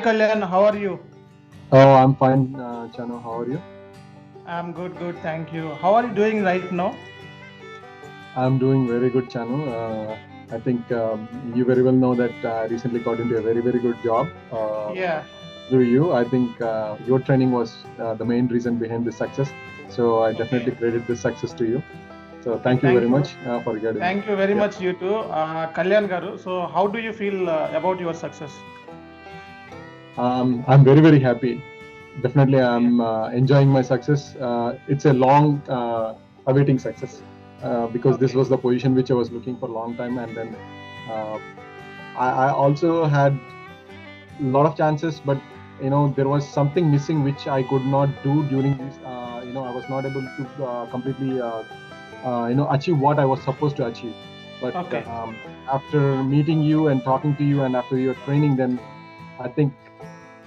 Kalyan, how are you? Oh, I'm fine, Chano. How are you? I'm good, thank you. How are you doing right now? I'm doing very good, Chano. I think you very well know that I recently got into a very good job Yeah, through you. I think your training was the main reason behind this success. So I definitely okay, credit this success to you. So okay. thank you very Thank you. much for guiding me. Thank you very Yeah. much, you too. Kalyan Garu. So, how do you feel about your success? I'm very happy. Definitely, Okay, I'm enjoying my success. It's a long awaiting success because this okay, was the position which I was looking for a long time, and then uh, I also had a lot of chances, but there was something missing which I could not do during this. I was not able to completely achieve what I was supposed to achieve. But okay, after meeting you and talking to you, and after your training, then I think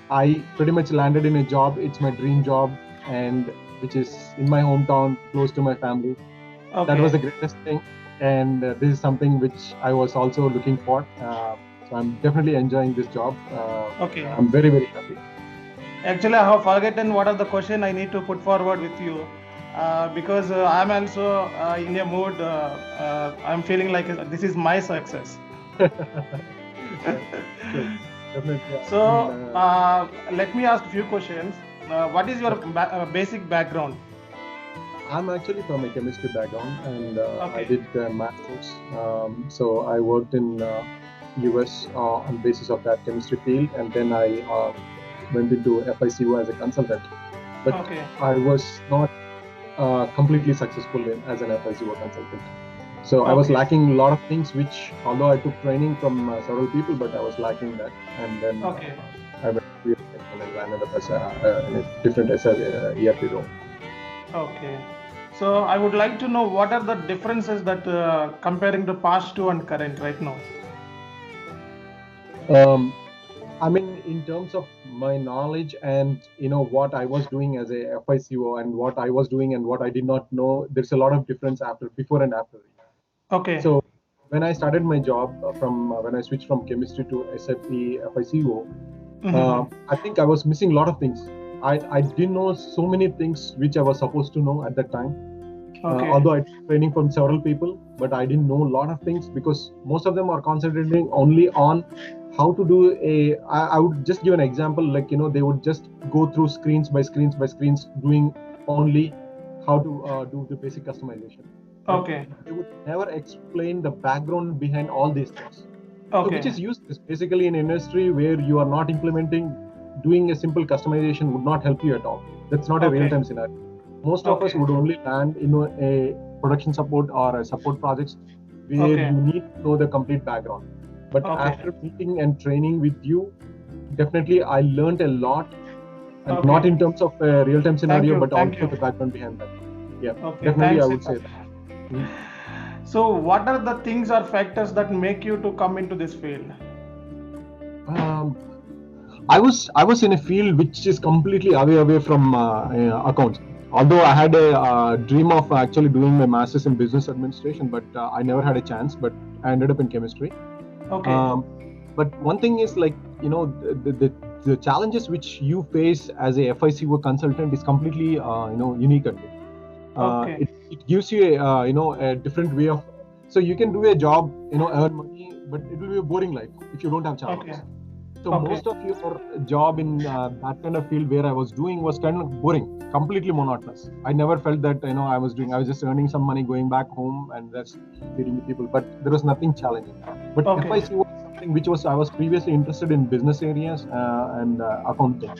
I pretty much landed in a job. It's my dream job, and which is in my hometown, close to my family. That was okay, the greatest thing, and this is something which I was also looking for. So I'm definitely enjoying this job. okay. I'm very happy. Actually, I have forgotten what are the question I need to put forward with you. Because I'm also in a mood, I'm feeling like this is my success. Yeah, sure, definitely. So, let me ask a few questions. What is your Sure. basic background? I'm actually from a chemistry background, and I Okay, did masters. So I worked in US on basis of that chemistry field, and then I went into FICO as a consultant. But okay, I was not completely successful as an FICO consultant. So I was okay, lacking a lot of things, which although I took training from several people, but I was lacking that. And then okay, I went to and I landed up as in a different ERP role. okay. So, I would like to know what are the differences that comparing the past to and current right now. Um, I mean, in terms of my knowledge and what I was doing as a FICO and what I was doing and what I did not know, there's a lot of difference before and after. Okay. So when I started my job from when I switched from chemistry to SAP FICO, Mm-hmm. I think I was missing a lot of things. I didn't know so many things which I was supposed to know at that time. Okay. Although I took training from several people, but I didn't know a lot of things because most of them are concentrating only on how to do I would just give an example, like they would just go through screens by screens by screens, doing only how to do the basic customization, but Okay. they would never explain the background behind all these things. So which Okay. is useless basically in industry where you are not implementing. Doing a simple customization would not help you at all. That's not a Okay. real-time scenario. Most of us Okay. would only land in a production support or a support projects where Okay. you need to know the complete background. But Okay. after meeting and training with you, definitely I learned a lot, and not Okay. in terms of a real-time Thank scenario, you. but Thank also you. the background behind that. Yeah, Okay. definitely I Thanks would enough. say that. Mhm. So, what are the things or factors that make you to come into this field? Um, I was in a field which is completely away from accounts. Although I had a dream of actually doing my masters in business administration, but I never had a chance. But I ended up in chemistry. Okay. Um, but one thing is, like, the challenges which you face as a FICO consultant is completely unique. And Okay. it gives you a different way of. So you can do a job, earn money, but it will be a boring life if you don't have Okay. challenges. So Okay. most of your job in that kind of field where I was doing was kind of boring, completely monotonous. I never felt that I was just earning some money, going back home, and just feeding the people. But there was nothing challenging. But Okay. FIC was something which was I was previously interested in business areas and accounting.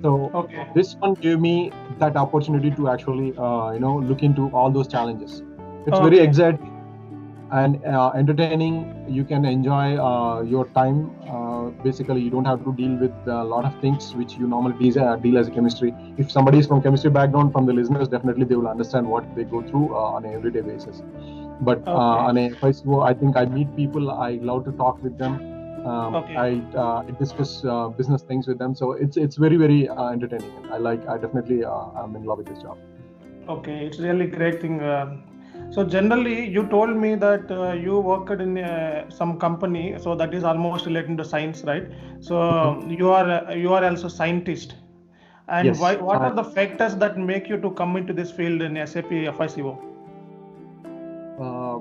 So Okay. this one gave me that opportunity to actually look into all those challenges. It's very Okay. exciting and entertaining. You can enjoy your time. Basically, you don't have to deal with a lot of things which you normally deal as a chemistry. If somebody is from chemistry background, from the listeners, definitely they will understand what they go through on an everyday basis. But Okay. on a FICO, I think I meet people. I love to talk with them. Okay. I discuss business things with them. So it's very entertaining. And I definitely I'm in love with this job. Okay. It's really great thing. So generally, you told me that you worked in some company, so that is almost related to science, right? So you are also scientist. And why? Yes. What are the factors that make you to come into this field in SAP FICO? Uh,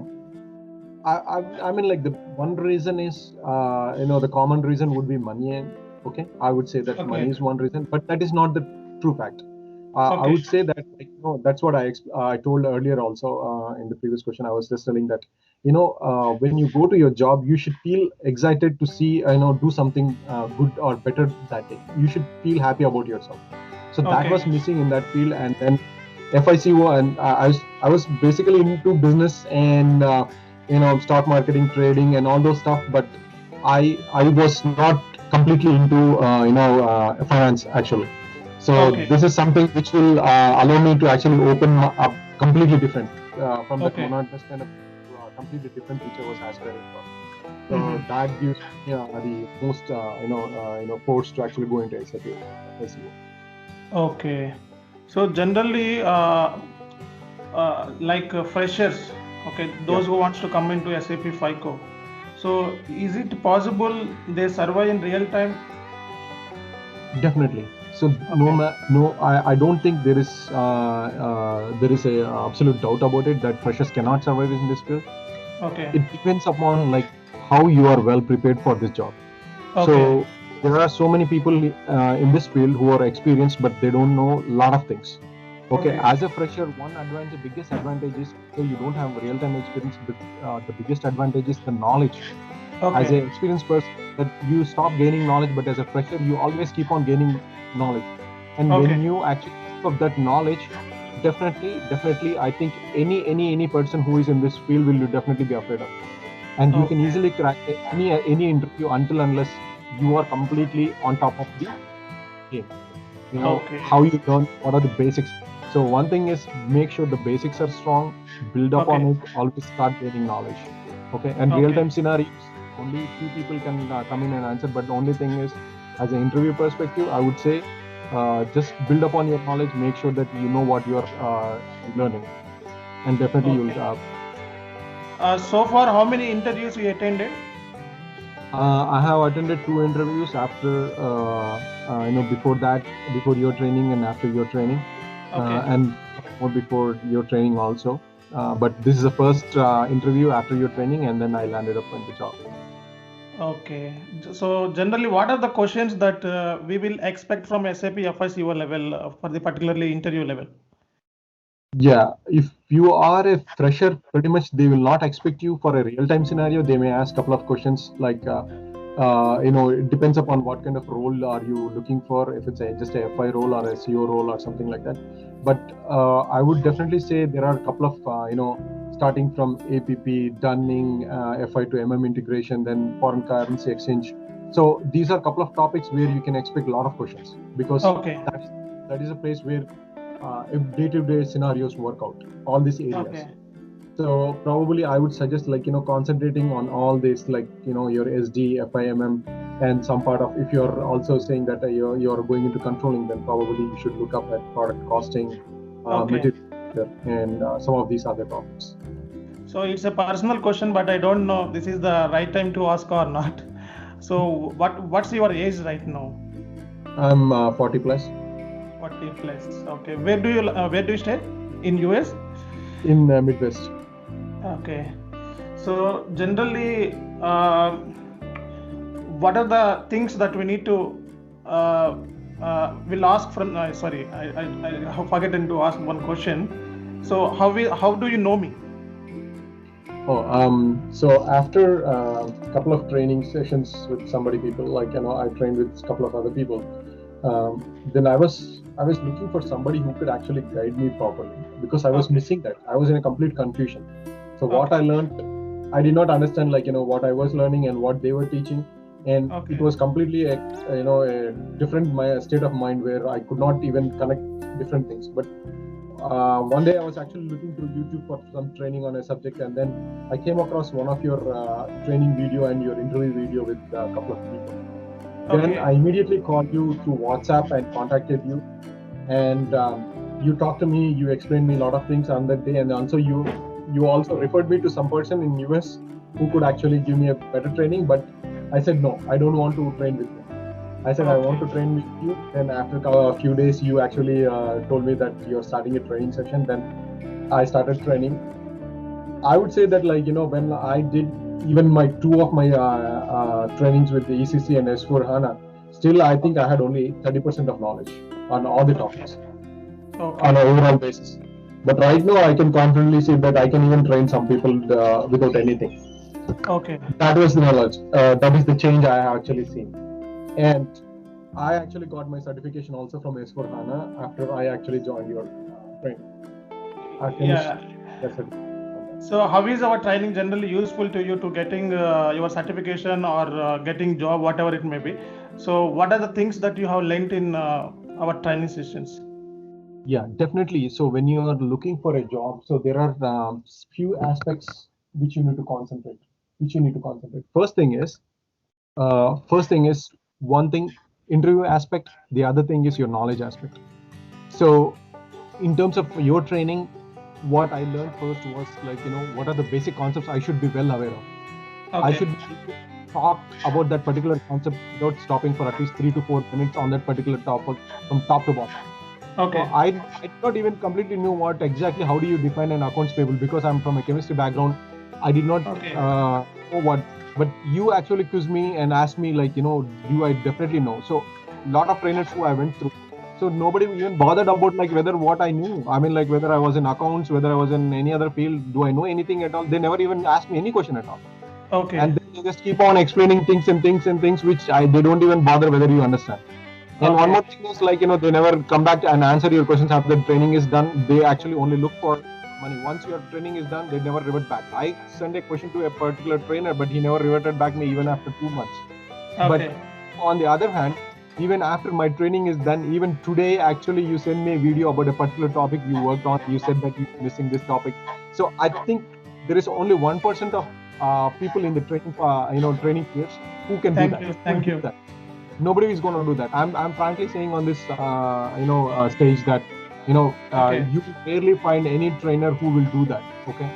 I mean, like the one reason is, the common reason would be money. And okay, I would say that money Okay. is one reason, but that is not the true fact. I Okay. would say that, that's what I told earlier also in the previous question. I was just telling that, when you go to your job, you should feel excited to see, do something good or better that day. You should feel happy about yourself. So that was Okay. missing in that field, and then FICO, and I was basically into business and stock marketing, trading, and all those stuff. But I was not completely into finance actually. So Okay. this is something which will allow me to actually open up completely different from that Okay. monotonous kind of completely different which I was aspiring for. So Mhm. that gives me the most force to actually go into SAP FICO. Okay. So generally, like freshers, okay, Yeah. those who wants to come into SAP FICO. So is it possible they survive in real time? Definitely. So Okay. I don't think there is a absolute doubt about it that freshers cannot survive in this field. Okay. It depends upon like how you are well prepared for this job. Okay. So there are so many people in this field who are experienced, but they don't know a lot of things. Okay, Okay. as a fresher, biggest advantage is, so you don't have real-time experience, but the biggest advantage is the knowledge. As Okay. an experienced person, that you stop gaining knowledge, but as a fresher, you always keep on gaining knowledge. And Okay. when you actually of that knowledge, definitely, I think any person who is in this field will definitely be afraid of. And you can Okay. easily crack any interview unless you are completely on top of the game. Okay. How you learn, what are the basics. So one thing is, make sure the basics are strong, build up on Okay. it, always start gaining knowledge. Okay, and Okay. real-time scenarios, only few people can come in and answer, but the only thing is, as an interview perspective, I would say just build upon your knowledge, make sure that you know what you are learning, and definitely Okay. you'll So far, how many interviews you attended? I have attended 2 interviews after, before your training and after your training, Okay. and more before your training also. But this is the first interview after your training, and then I landed up in the job. Okay. So generally, what are the questions that we will expect from SAP FICO level for the particularly interview level? Yeah, if you are a fresher, pretty much they will not expect you for a real-time scenario. They may ask a couple of questions like, it depends upon what kind of role are you looking for. If it's just a FI role or a CO role or something like that. But I would definitely say there are a couple of, starting from APP, Dunning, FI to MM integration, then foreign currency exchange. So these are a couple of topics where you can expect a lot of questions, because Okay. that is a place where if day-to-day scenarios work out, all these areas. Okay. So probably I would suggest concentrating on all this, your SD, FIMM, and some part of, if you're also saying that you're going into controlling, then probably you should look up at product costing, Okay. material, and some of these other topics. So it's a personal question, but I don't know this is the right time to ask or not. So what's your age right now? I'm 40 plus. 40 plus. Okay. Where do you stay? In US? In Midwest. Okay. So generally, what are the things that we need to will ask from? Sorry, I have forgotten to ask one question. So how do you know me? So after a couple of training sessions with people, I trained with a couple of other people. Then I was looking for somebody who could actually guide me properly, because I was Okay. missing that. I was in a complete confusion. So what Okay. I learned, I did not understand what I was learning and what they were teaching, and Okay. it was completely a different state of mind where I could not even connect different things. But one day I was actually looking through YouTube for some training on a subject, and then I came across one of your training video and your interview video with a couple of people. Then Okay. I immediately called you through WhatsApp and contacted you, and you talked to me. You explained me a lot of things on that day, and also you you also referred me to some person in US who could actually give me a better training, but I said no, I don't want to train with you. I said I want to train with you. Then after a few days, you actually told me that you're starting a training session. Then I started training. I would say that, like, when I did even my two of my trainings with the ECC and S4 HANA, still I think I had only 30% of knowledge on all the topics on an overall basis. But right now I can confidently say that I can even train some people without anything. Okay. That was the knowledge. That is the change I have actually seen. And I actually got my certification also from S4 HANA after I actually joined your training. I finished the certification. So how is our training generally useful to you to getting your certification or getting job, whatever it may be? So what are the things that you have learned in our training sessions? Yeah, definitely. So when you are looking for a job, so there are few aspects which you need to concentrate. First thing is one thing, interview aspect. The other thing is your knowledge aspect. So in terms of your training, what I learned first was, like, what are the basic concepts I should be well aware of. I should talk about that particular concept without stopping for at least 3 to 4 minutes on that particular topic from top to bottom. Okay. So I did not even completely know what exactly, how do you define an accounts payable, because I'm from a chemistry background. I did not know what, but you actually quizzed me and asked me, like, do I definitely know? So a lot of trainers who I went through, so nobody even bothered about, like, whether what I knew. I mean, like, whether I was in accounts, whether I was in any other field, do I know anything at all? They never even asked me any question at all. Okay. And then they just keep on explaining things which they don't even bother whether you understand. And one more thing is, like, they never come back and answer your questions after the training is done. They actually only look for money. Once your training is done, they never revert back. I sent a question to a particular trainer, but he never reverted back me even after 2 months. But on the other hand, even after my training is done, even today, actually, you send me a video about a particular topic you worked on. You said that you're missing this topic. So I think there is only 1% of people in the training, training peers who can do that. Thank you. Nobody is going to do that. I'm frankly saying on this, stage that, you rarely find any trainer who will do that. Okay.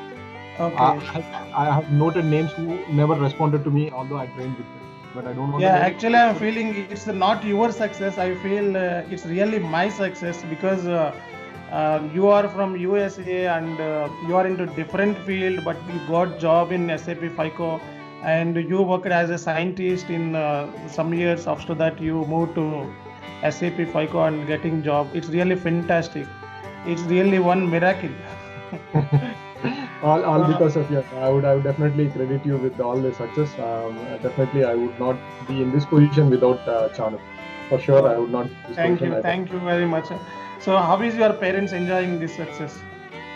I have noted names who never responded to me, although I trained with them. But I don't want actually, I'm feeling it's not your success. I feel it's really my success, because you are from USA and you are into different field, but you got job in SAP FICO, and you worked as a scientist in some years. After that, you moved to SAP FICO and getting job. It's really fantastic. It's really one miracle. all because of you. I would definitely credit you with all the success. Definitely, I would not be in this position without Chanu. For sure, I would not be in this position. Thank you very much. So how is your parents enjoying this success?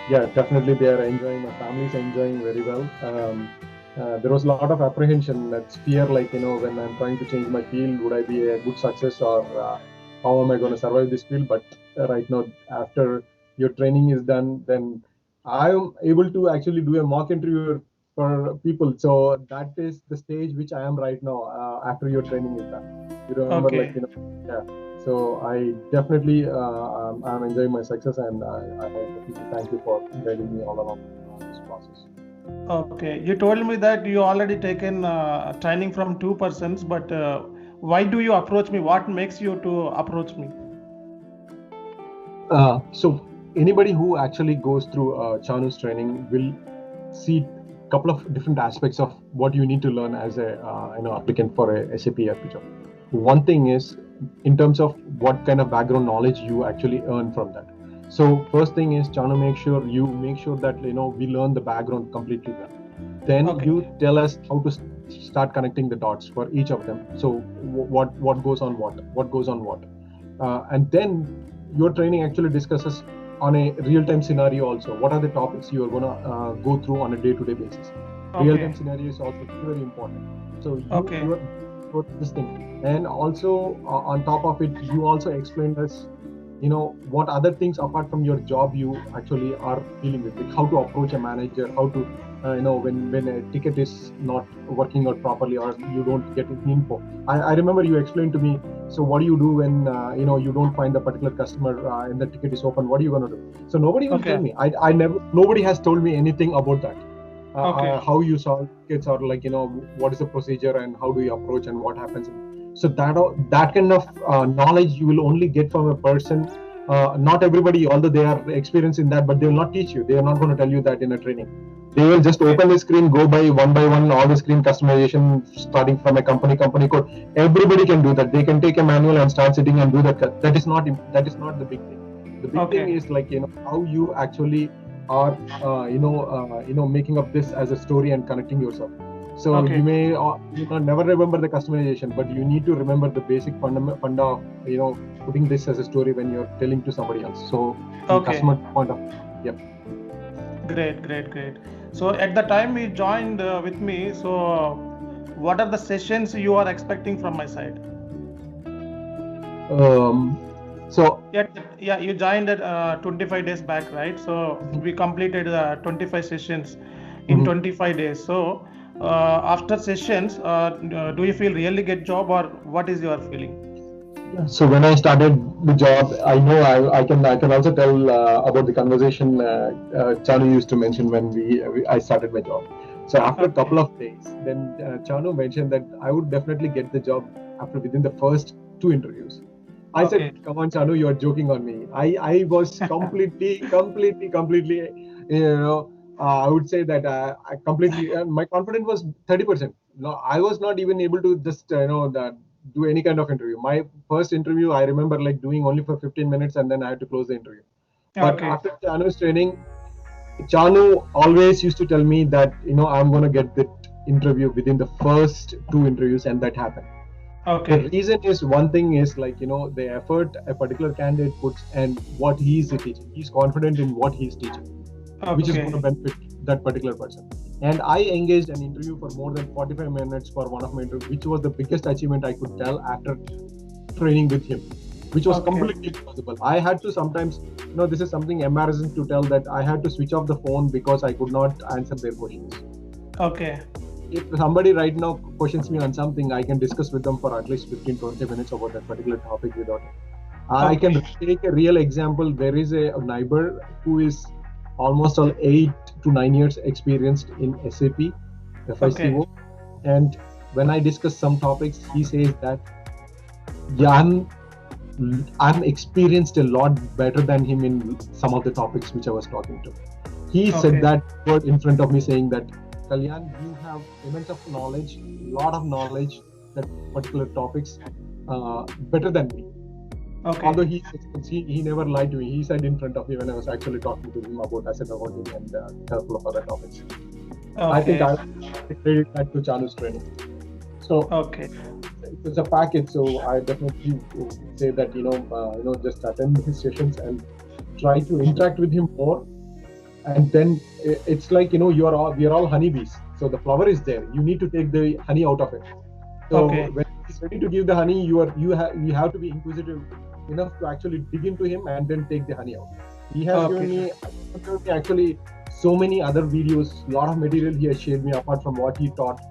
Yeah, definitely they are enjoying. My family is enjoying very well. There was a lot of apprehension, that's fear, like, when I'm trying to change my field, would I be a good success, or how am I going to survive this field? But right now, after your training is done, then I am able to actually do a mock interview for people. So that is the stage which I am right now after your training is done. You remember, like, yeah. So I definitely I'm enjoying my success, and I definitely thank you for guiding me all along this process. Okay, you told me that you already taken training from 2 persons, but why do you approach me? What makes you to approach me? So anybody who actually goes through Chanu's training will see a couple of different aspects of what you need to learn as a applicant for a SAP ERP job. One thing is in terms of what kind of background knowledge you actually earn from that. So first thing is, Chanu, make sure that we learn the background completely well. Then you tell us how to start connecting the dots for each of them. So what goes on what, and then your training actually discusses on a real-time scenario also. What are the topics you are gonna go through on a day-to-day basis? Real-time scenario is also very important. So you are this thing, and also on top of it, you also explained us what other things apart from your job you actually are dealing with, like how to approach a manager, how to when a ticket is not working out properly or you don't get info. I remember you explained to me, so what do you do when you don't find the particular customer and the ticket is open, what are you going to do? So nobody will tell me. I never, nobody has told me anything about that. How you solve tickets, or like what is the procedure and how do you approach and what happens. So that kind of knowledge you will only get from a person. Not everybody, although they are experienced in that, but they will not teach you. They are not going to tell you that in a training. They will just open the screen, go by one, all the screen customization, starting from a company code. Everybody can do that. They can take a manual and start sitting and do that. That is not the big thing. The big thing is like how you actually are making up this as a story and connecting yourself. So you may never remember the customization, but you need to remember the basic funda of putting this as a story when you're telling to somebody else. So customer point of Great. So at the time you joined with me, so what are the sessions you are expecting from my side? So you joined at 25 days back, right? So we completed 25 sessions in 25 days. So after sessions, do you feel really get job, or what is your feeling? So when I started the job, I know I can also tell about the conversation Chanu used to mention when I started my job. So after a couple of days, then Chanu mentioned that I would definitely get the job within the first 2 interviews. I said, "Come on, Chanu, you are joking on me." I was completely, I would say that I completely, my confidence was 30%. No, I was not even able to just do any kind of interview. My first interview, I remember like doing only for 15 minutes and then I had to close the interview. But after Chanu's training, Chanu always used to tell me that I'm going to get the interview within the first 2 interviews, and that happened. The reason is, one thing is like the effort a particular candidate puts and what he is teaching. He's confident in what he's teaching, which is going to benefit that particular person. And I engaged an interview for more than 45 minutes for one of my interviews, which was the biggest achievement I could tell after training with him, which was completely impossible. I had to sometimes, this is something embarrassing to tell, that I had to switch off the phone because I could not answer their questions. If somebody right now questions me on something, I can discuss with them for at least 15-20 minutes about that particular topic without it. I can take a real example. There is a neighbor who is almost all 8 to 9 years experienced in SAP, FICO. And when I discuss some topics, he says that, I'm experienced a lot better than him in some of the topics which I was talking to. He said that word in front of me, saying that, Kalyan, you have immense of knowledge, lot of knowledge, that particular topics better than me. Although he never lied to me. He said in front of me when I was actually talking to him about asset accounting and a couple of other topics. I think I credit that to Chanu's training. So it's a package. So I definitely say that just attend his sessions and try to interact with him more. And then it's like we are all honeybees. So the flower is there. You need to take the honey out of it. So when he's ready to give the honey, you have to be inquisitive enough to actually dig into him and then take the honey out. He has given me actually so many other videos, lot of material he has shared me apart from what he taught,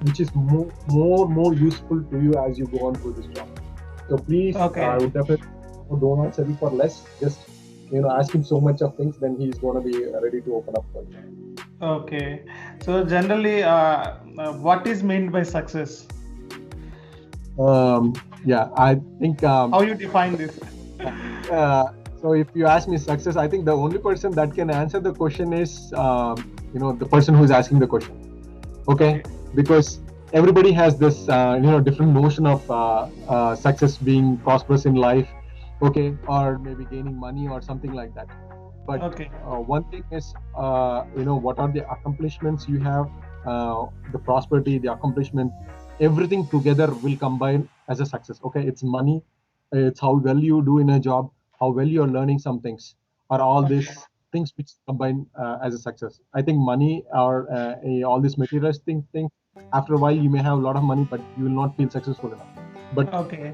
which is more useful to you as you go on through this job. So please, I would definitely do not settle for less. Just ask him so much of things, then he's going to be ready to open up for you. So generally, what is meant by success? I think how you define this? So if you ask me success, I think the only person that can answer the question is the person who is asking the question. Because everybody has this different notion of success, being prosperous in life, or maybe gaining money or something like that. But one thing is what are the accomplishments you have, the prosperity, the accomplishment, everything together will combine as a success. It's money, it's how well you do in a job, how well you're learning some things, are all these things which combine as a success. I think money or all these materialistic things, after a while you may have a lot of money, but you will not feel successful enough. But Okay.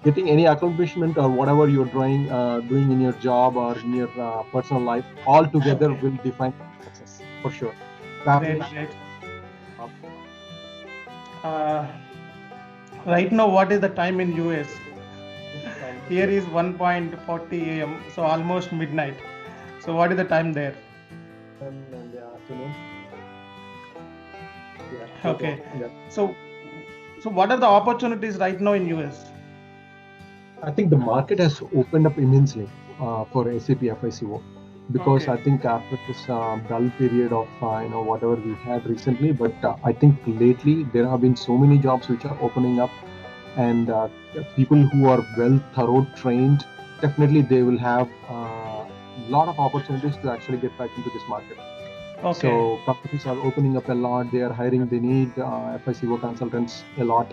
getting any accomplishment or whatever you're doing in your job or in your personal life, all together Okay. will define success for sure. Great, Family. great. Uh, right now, what is the time in US? Here is 1:40 a.m. So almost midnight. So what is the time there? In the afternoon. Yeah. Okay. Yeah. So what are the opportunities right now in US? I think the market has opened up immensely for SAP FICO, because Okay. I think after this dull period of whatever we had recently, but I think lately there have been so many jobs which are opening up, and people who are well thorough trained, definitely they will have a lot of opportunities to actually get back into this market. Okay. So companies are opening up a lot. They are hiring. They need FICO consultants a lot.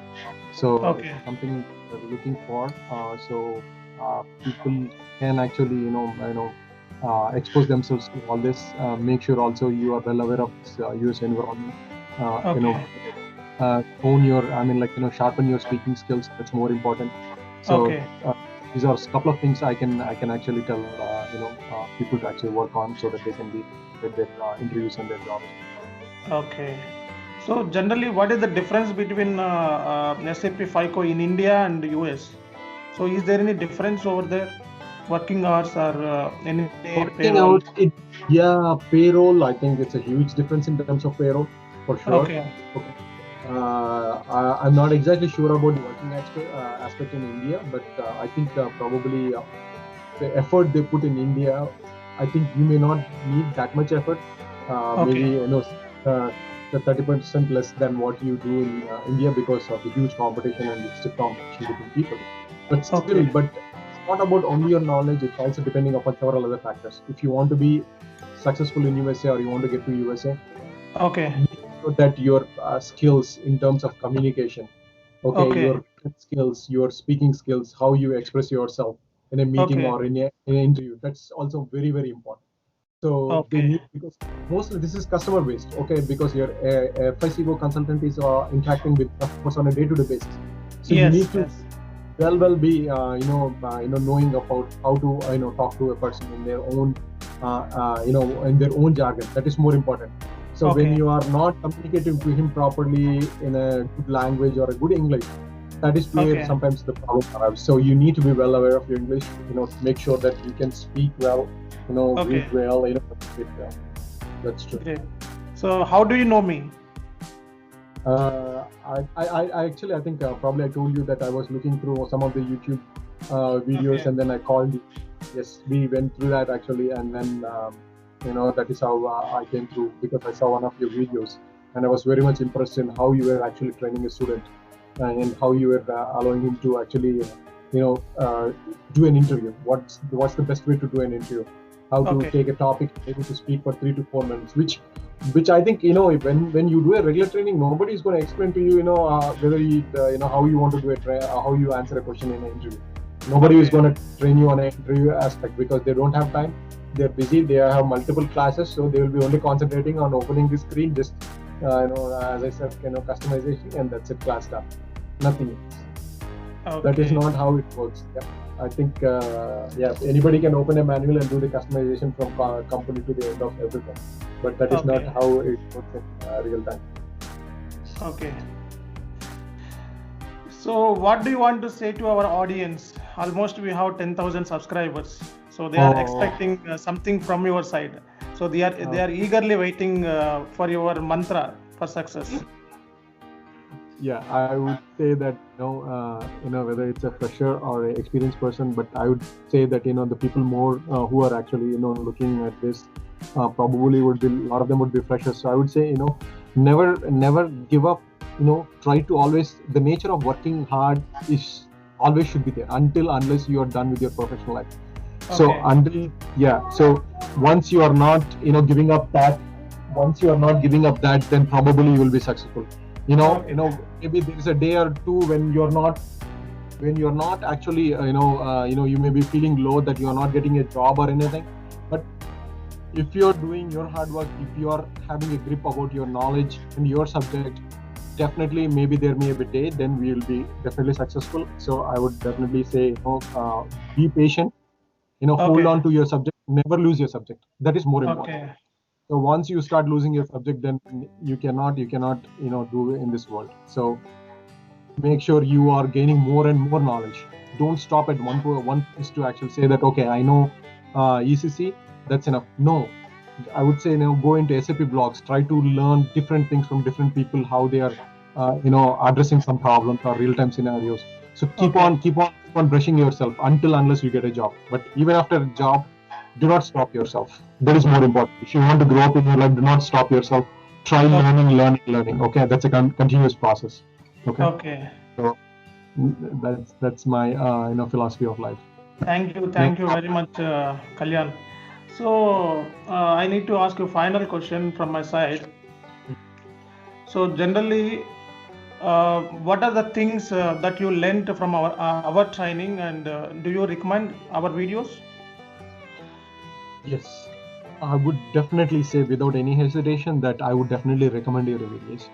So Okay. it's something we're looking for. So people can actually expose themselves to all this. Make sure also you are well aware of this US environment. Okay. Sharpen your speaking skills. That's more important. So Okay. these are a couple of things I can actually tell people to actually work on, so that they can get their interviews and their jobs. Okay. So generally, what is the difference between SAP FICO in India and US? So is there any difference over there? Working hours or any Working payroll? hours, payroll. I think it's a huge difference in terms of payroll, for sure. Okay. I'm not exactly sure about the working aspect in India, but I think probably the effort they put in India, I think you may not need that much effort. Maybe the 30% less than what you do in India, because of the huge competition and the stiff competition between people. But still, but it's not about only your knowledge. It's also depending upon several other factors. If you want to be successful in USA, or you want to get to USA, okay, so that your skills in terms of communication, your skills, your speaking skills, how you express yourself in a meeting or in an interview, that's also very, very important. So they need, because mostly this is customer based, because your FICO consultant is interacting with customers on a day-to-day basis. So you need to well be knowing about how to talk to a person in their own in their own jargon. That is more important. So when you are not communicating to him properly in a good language or a good English, that is where sometimes the problem arrives. So you need to be well aware of your English, make sure that you can speak well, read well, speak well. That's true. Okay. So how do you know me? I think probably I told you that I was looking through some of the YouTube videos, and then I called you. Yes, we went through that actually, and then that is how I came through, because I saw one of your videos, and I was very much impressed in how you were actually training a student, and how you were allowing him to actually do an interview. What's the best way to do an interview? How to take a topic, able to speak for 3 to 4 minutes, which I think when you do a regular training, nobody is going to explain to you whether you how you want to do it, how you answer a question in an interview. Nobody is going to train you on an interview aspect, because they don't have time. They're busy. They have multiple classes, so they will be only concentrating on opening the screen, just as I said, customization, and that's it, class done. Nothing else. That is not how it works. Yeah. I think anybody can open a manual and do the customization from company to the end of everything, but that is not how it works in real time. Okay. So what do you want to say to our audience? Almost we have 10,000 subscribers, so they are expecting something from your side. So they are eagerly waiting for your mantra for success. Yeah, I would say that whether it's a fresher or an experienced person, but I would say that the people more who are actually looking at this probably would be, a lot of them would be freshers. So I would say never give up. Try to always, the nature of working hard is always should be there unless you are done with your professional life. So so once you are not giving up that, then probably you will be successful. Maybe there is a day or two when you're not actually you may be feeling low that you are not getting a job or anything, but if you're doing your hard work, if you are having a grip about your knowledge and your subject, definitely maybe there may be a day then we will be definitely successful. So I would definitely say, be patient, hold Okay. on to your subject, never lose your subject. That is more important. Okay. So once you start losing your subject, then you cannot do in this world. So make sure you are gaining more and more knowledge. Don't stop at one place to actually say that, okay, I know ECC, that's enough. No, I would say, go into SAP blogs, try to learn different things from different people, how they are addressing some problems or real-time scenarios. So keep Okay. on brushing yourself unless you get a job. But even after a job, do not stop yourself. That is more important. If you want to grow up in your life, do not stop yourself. Try learning. Okay, that's a continuous process. Okay. Okay. So that's my philosophy of life. Thank you very much, Kalyan. So I need to ask you final question from my side. So generally, what are the things that you learned from our training, and do you recommend our videos? Yes, I would definitely say without any hesitation that I would definitely recommend your videos.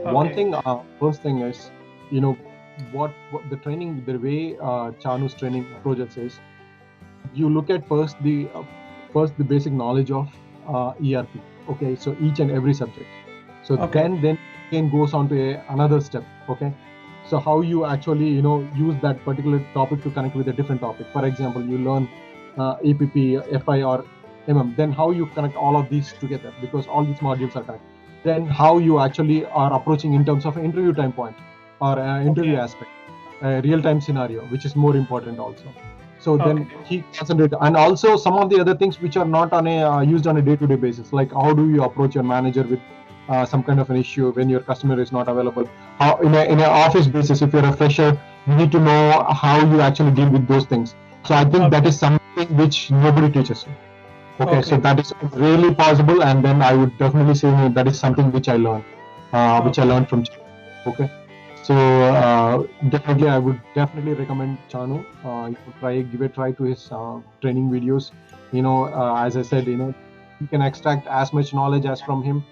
One Okay. thing, first thing is, what the training, the way Chanu's training approaches is, you look at first the basic knowledge of ERP. Okay, so each and every subject. So Okay. then again goes on to another step. Okay, so how you actually use that particular topic to connect with a different topic. For example, you learn APP, FI, or MM. Then how you connect all of these together, because all these modules are connected. Then how you actually are approaching in terms of interview time point or interview Okay. aspect, real-time scenario, which is more important also. So then Okay. he concentrate, and also some of the other things which are not on a used on a day-to-day basis, like how do you approach your manager with some kind of an issue when your customer is not available. How in an office basis, if you're a fresher, you need to know how you actually deal with those things. So I think that Okay. is something which nobody teaches you. Okay, so Okay. that is really possible, and then I would definitely say that is something which I learned, which I Okay. learned from Chanu. Okay, so definitely I would definitely recommend Chanu. Give a try to his training videos. As I said, you can extract as much knowledge as from him,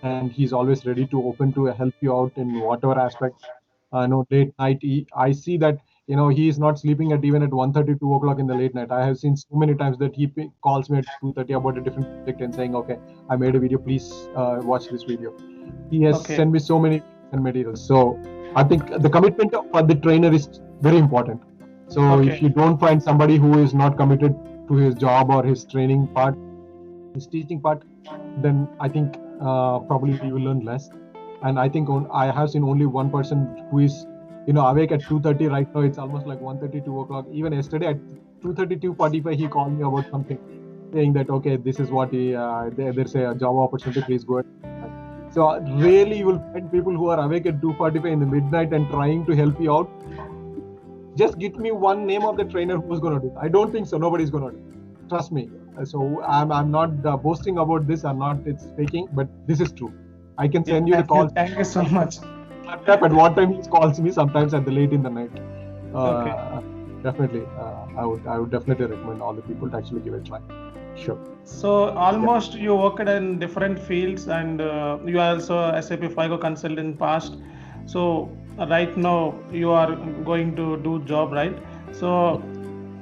and he's always ready to open to help you out in whatever aspect. Late night. I see that he is not sleeping at even at 1:30, 2 o'clock in the late night. I have seen so many times that he calls me at 2:30 about a different subject and saying, okay, I made a video, please watch this video. He has Okay. sent me so many materials. So I think the commitment for the trainer is very important. So Okay. if you don't find somebody who is not committed to his job or his training part, his teaching part, then I think probably you will learn less. And I think I have seen only one person who is awake at 2:30 right now. It's almost like 1:30, 2 o'clock. Even yesterday at 2:30, 2:45, he called me about something, saying that, okay, this is what there's a job opportunity, please go ahead. So really, you will find people who are awake at 2:45 in the midnight and trying to help you out. Just give me one name of the trainer who's going to do it. I don't think so. Nobody's going to do it. Trust me. So I'm not boasting about this. It's faking, but this is true. I can send you the call. Thank you so much. At what time he calls me? Sometimes at the late in the night. Okay. Definitely, I would definitely recommend all the people to actually give it a try. Sure. So almost you worked in different fields, and you are also SAP FICO consultant in past. So right now you are going to do job, right? So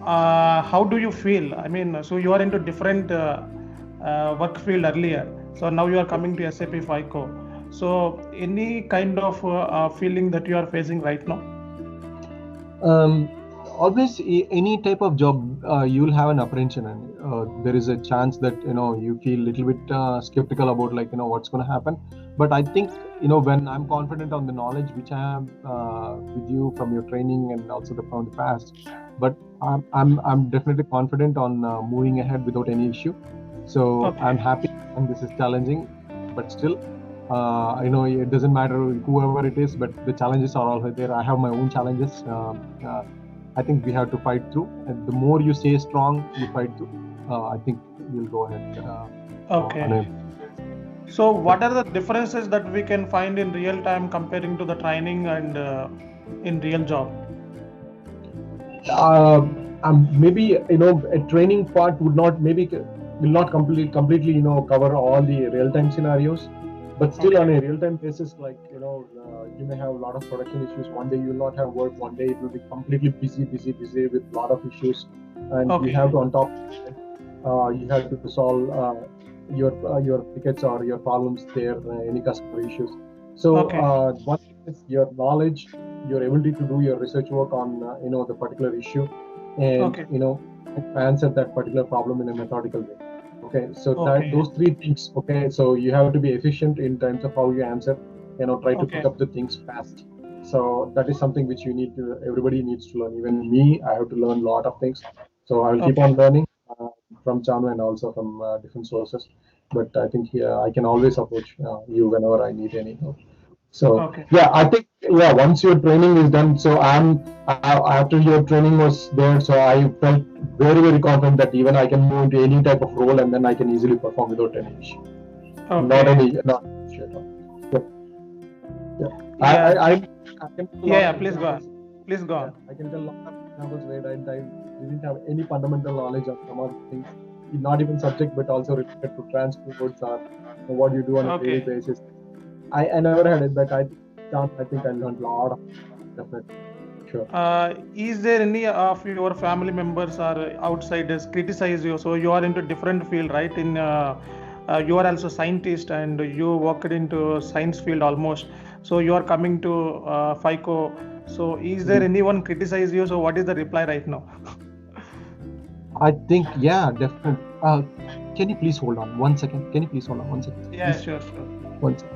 how do you feel? I mean, so you are into different work field earlier. So now you are coming to SAP FICO. So any kind of feeling that you are facing right now? Always any type of job, you'll have an apprehension, and there is a chance that you feel a little bit skeptical about what's going to happen. But I think when I'm confident on the knowledge which I have with you from your training and also from the past, but I'm definitely confident on moving ahead without any issue. So Okay. I'm happy, and this is challenging, but still it doesn't matter whoever it is, but the challenges are all there. I have my own challenges. I think we have to fight through, and the more you stay strong, you fight through, I think you'll go ahead. Okay. So what are the differences that we can find in real time comparing to the training and in real job? Maybe a training part will not completely cover all the real time scenarios. But still, Okay. on a real-time basis, like you may have a lot of production issues. One day you will not have work. One day it will be completely busy with a lot of issues, and you Okay. have to on top of it, you have to solve your tickets or your problems there, any customer issues. So Okay. one thing is your knowledge, your ability to do your research work on the particular issue, and Okay. answer that particular problem in a methodical way. Okay, so that Okay. those three things. Okay, so you have to be efficient in terms of how you answer. Try to Okay. pick up the things fast. So that is something which everybody needs to learn. Even me, I have to learn a lot of things. So I will keep Okay. on learning from Chanu and also from different sources. But I think I can always approach you whenever I need any help. So Okay. yeah, I think once your training is done, so after your training was there, so I felt very confident that even I can move into any type of role and then I can easily perform without any issue. Not Okay. any not an issue at all. Yep. Yeah. Yeah. I can tell a Yeah. lot Yeah. of Please go on. examples. Please go Yeah, on. I can tell a lot of examples where I didn't have any fundamental knowledge of some of the things, not even subject, but also related to transports or what you do on a daily Okay. basis. I never had it, but I think I learned a lot of definitely. Sure. Is there any of your family members or outsiders criticize you? So you are into different field, right? You are also scientist and you worked into science field almost. So you are coming to FICO. So is there Mhm. anyone criticize you? So what is the reply right now? I think, yeah, definitely. Can you please hold on 1 second? Can you please hold on 1 second? Yeah, Please, sure, sure. 1 second.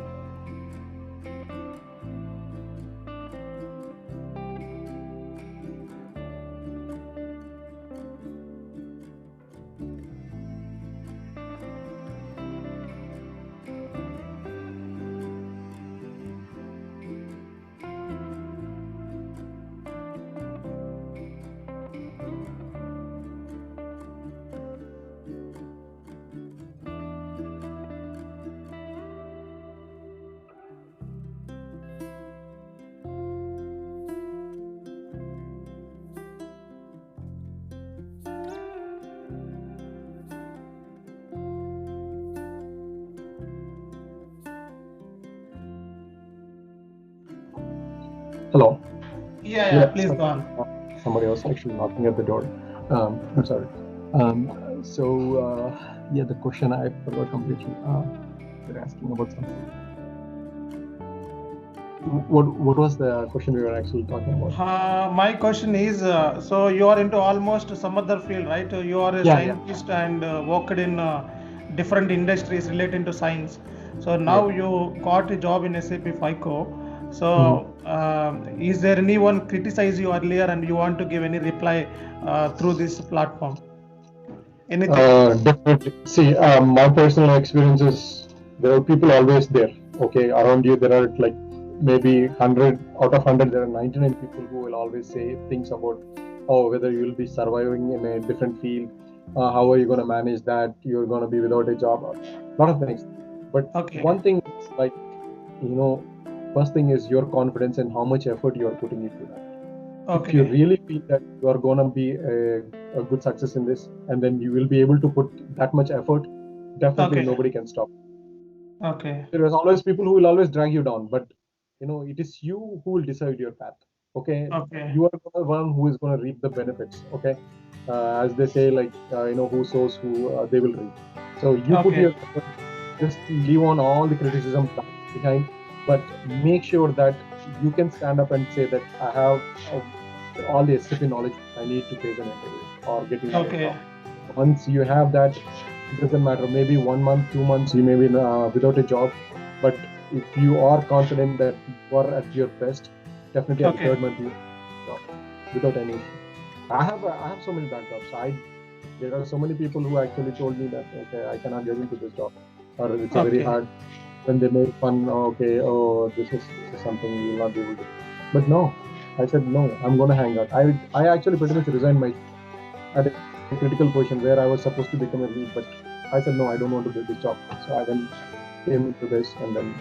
Hello. Yeah, yeah, Yeah, please go on. somebody was actually knocking at the door. I'm sorry. Yeah, the question I forgot completely. They're asking about something. What was the question we were actually talking about? My question is, so you are into almost some other field, right? You are a Yeah. scientist and worked in different industries related to science. So Yes. now you got a job in SAP FICO. So Mhm. is there anyone criticize you earlier and you want to give any reply through this platform? Anything? Definitely. See, my personal experiences, there are people always there. Okay, around you, there are like maybe 100 out of 100, there are 99 people who will always say things about, whether you will be surviving in a different field, how are you going to manage that, you're going to be without a job, a lot of things. But Okay. one thing is like, first thing is your confidence and how much effort you are putting into that. If you Okay. really feel that you are going to be a good success in this, and then you will be able to put that much effort, definitely Okay. nobody can stop. Okay. There is always people who will always drag you down, but it is you who will decide your path. Okay, Okay. you are the one who is going to reap the benefits. Okay, as they say, like who sows, who they will reap. So you put Okay. your effort, just leave on all the criticism behind, but make sure that you can stand up and say that I have all the SAP knowledge I need to face an interview or get into a Okay. job. Once you have that, it doesn't matter. Maybe 1 month, 2 months, you may be without a job, but if you are confident that you are at your best, definitely at the Okay. third month you job without any issue. I have so many backups. There are so many people who actually told me that okay, I cannot get into this job, or it's a very Okay. hard. When they make fun, okay, oh, this is something you will not be able to do. But no, I said no. I'm gonna hang out. I actually pretty much resigned my at a critical position where I was supposed to become a lead, but I said no, I don't want to do this job. So I then came into this, and then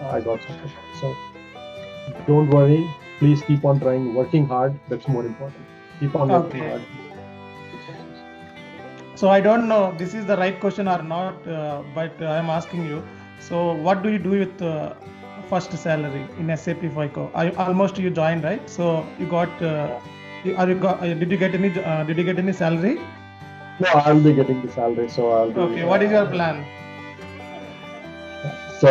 I got something. So don't worry. Please keep on trying, working hard. That's more important. Keep on working Okay. hard. Good success. So I don't know this is the right question or not, but I am asking you. So what do you do with first salary in SAP FICO? Almost you joined, right? So you got. Did you get any? Did you get any salary? No, I'll be getting the salary, so I'll be. Okay. What is your plan? So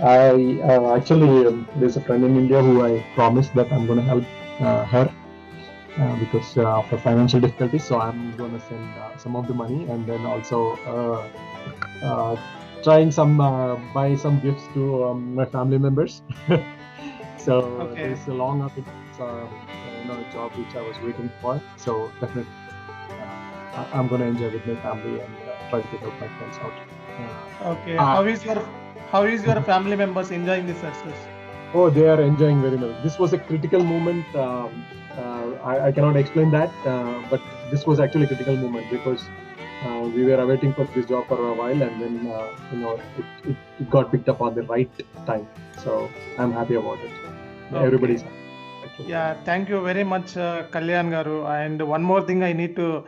I actually there's a friend in India who I promised that I'm going to help her because of her financial difficulties. So I'm going to send some of the money and then also trying some buy some gifts to my family members. So Okay. there's a long job which I was waiting for. So definitely I'm going to enjoy with my family and try to help my friends out. Okay. How is your family members enjoying this success? Oh, they are enjoying very well. This was a critical moment. I cannot explain that, but this was actually a critical moment because we were awaiting for this job for a while, and then it got picked up on the right time. So I'm happy about it. Okay. Everybody's happy. Actually. Yeah, thank you very much, Kalyan Garu. And one more thing I need to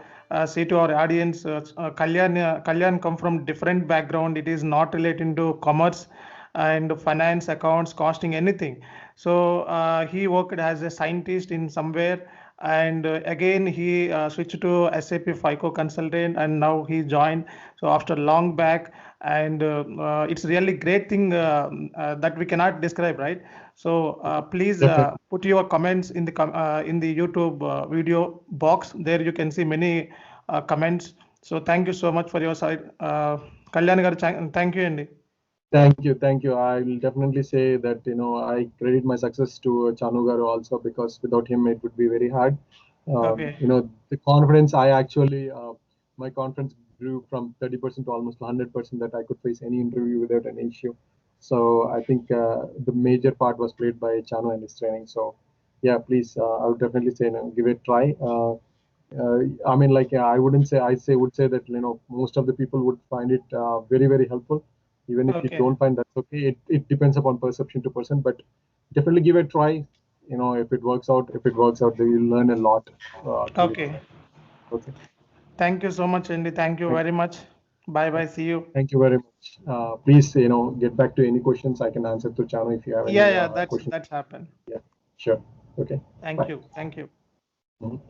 say to our audience, Kalyan come from different background. It is not related to commerce and finance, accounts, costing, anything. So he worked as a scientist in somewhere, and again he switched to SAP FICO consultant, and now he joined. So after long back, and it's really great thing that we cannot describe, right? So please put your comments in the YouTube video box. There you can see many comments. So thank you so much for your side, Kalyan garu. Thank you, Andy. Thank you. I will definitely say that I credit my success to Chanu Garu also because without him it would be very hard. Okay. The confidence I actually my confidence grew from 30% to almost 100% that I could face any interview without an issue. So I think the major part was played by Chanu and his training. So yeah, please, I would definitely say give it a try. I mean, I wouldn't say would say that most of the people would find it very very helpful. Even if you Okay. don't find that's okay. It depends upon perception to person, but definitely give it a try. If it works out, then you'll learn a lot. Okay. Okay. Thank you so much, Andy. Thank you very much. Bye bye. See you. Thank you very much. Please, get back to any questions I can answer to Chano if you have any Yeah, questions. that's happened. Yeah, sure. Okay. Thank Bye. you. Thank you. Mhm.